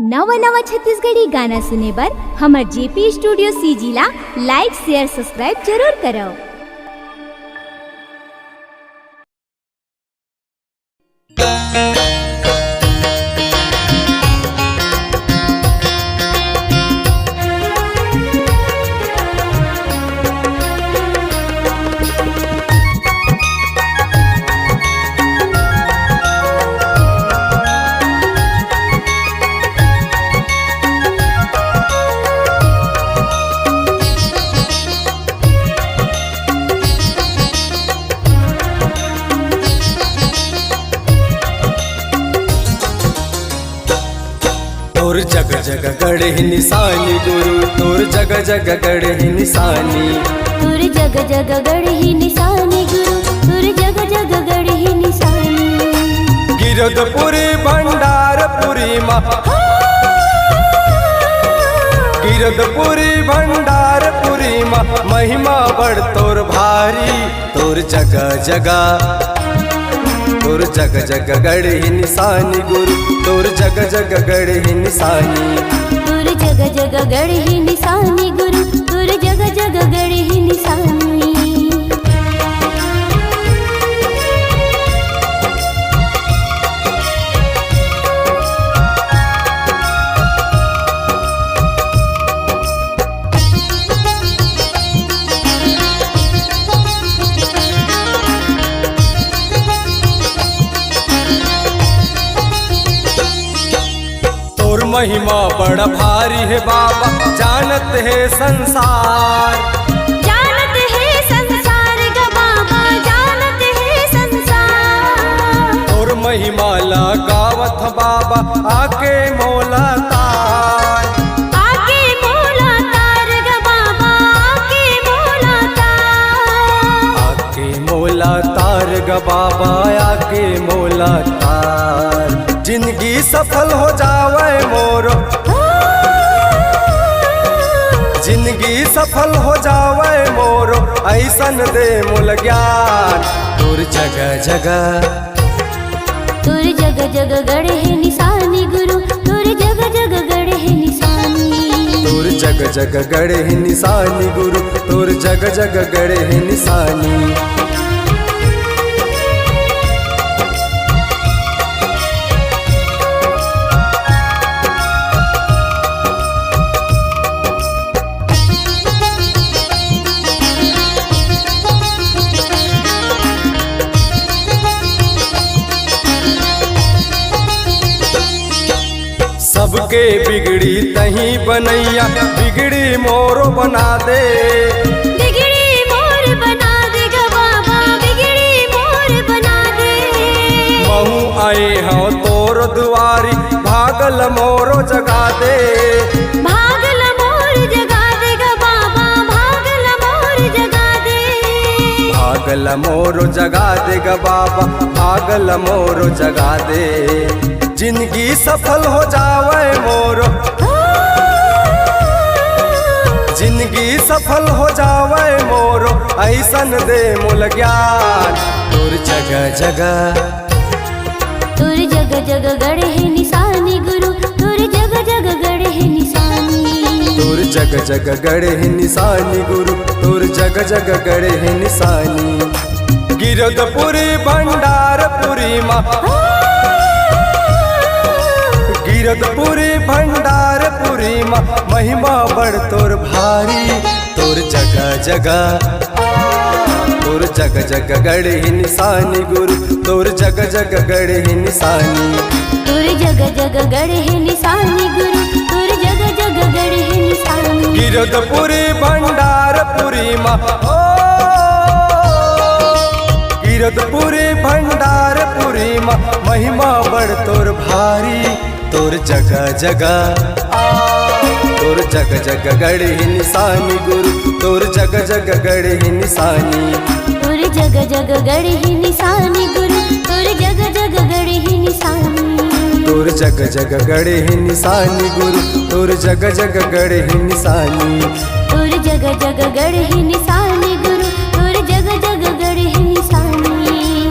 नवा नवा छत्तीसगढ़ी गाना सुने बर हमर जेपी स्टूडियो सीजी ला लाइक शेयर सब्सक्राइब जरूर करो। तोर जग जग गढ़े निशानी गुरु, तोर जग जग गढ़े निशानी, तोर जग जग गढ़े निशानी गुरु, तोर जग जग गढ़े निशानी। गिरधपुरी भंडारपुरी माँ, गिरधपुरी भंडारपुरी माँ, महिमा बढ़ तोर भारी। तोर जग जगा, तोर जग जग गढ़े निशानी गुरु, तोर जग जग गढ़े निशानी, तोर जग जग गढ़े निशानी गुरु, तोर जग जग गढ़े निशानी। महिमा बड़ा भारी है बाबा, जानत है संसार, जानत है संसार ग बाबा, जानत है संसार। और महिमा लगावत बाबा आके मोला तार, आके मोला तार ग बाबा, आके मोला तार। आके मोला तार ग बाबा, आके मोला तार। जिंदगी सफल हो जावे मोरो, जिंदगी सफल हो जावे मोरो, ऐसन दे मूल ज्ञान। तोर जग जगा, तोर जग जग गढ़े निशानी गुरु, तोर जग जग गढ़े निशानी, तोर जग जग गढ़े निशानी गुरु, तोर जग जग गढ़े निशानी। सबके बिगड़ी तही बनैया, बिगड़ी मोरो बना दे, बिगड़ी मोर बना दे ग बाबा, बिगड़ी मोर बना दे। महू आए हाँ तोर दुआरी, भागल मोरो जगा दे, भागल मोर जगा दे ग बाबा, भागल मोर जगा दे। भागल मोरो जगा दे ग बाबा, भागल मोरो जगा दे। जिंदगी सफल हो जावे मोरो, जिंदगी सफल हो जावे मोरो, ऐसन दे मूल ज्ञान। तोर जग जगा, तोर जग जग गढ़े निशानी गुरु, तोर जग जग गढ़े निशानी, तोर जग जग गढ़े निशानी गुरु, तोर जग जग गढ़े निशानी। गिरधपुरी भंडारपुरी माँ, गिरधपुरी भंडारपुरी माँ, महिमा बढ़ तोर भारी। तोर जग जगा, तोर जग जग गढ़े निशानी गुरु, तोर जग जग गढ़े निशानी, तोर जग जग गढ़े निशानी गुरु, तोर जग जग गढ़े निशानी। गिरधपुरी भंडारपुरी माँ, गिरधपुरी भंडारपुरी माँ, महिमा बढ़ तोर भारी। तोर जग जगा, तोर जग जग गढ़े निशानी गुरु, तोर जग जग गढ़े निशानी, तोर जग जग गढ़े निशानी गुरु, तोर जग जग गढ़े निशानी, तोर जग जग गढ़े निशानी गुरु, तोर जग जग गढ़े निशानी, तोर जग जग गढ़े निशानी गुरु, तोर जग जग गढ़े निशानी,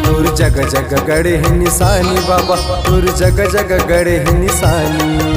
तोर जग जग गढ़े निशानी बाबा, तोर जग जग गढ़े निशानी।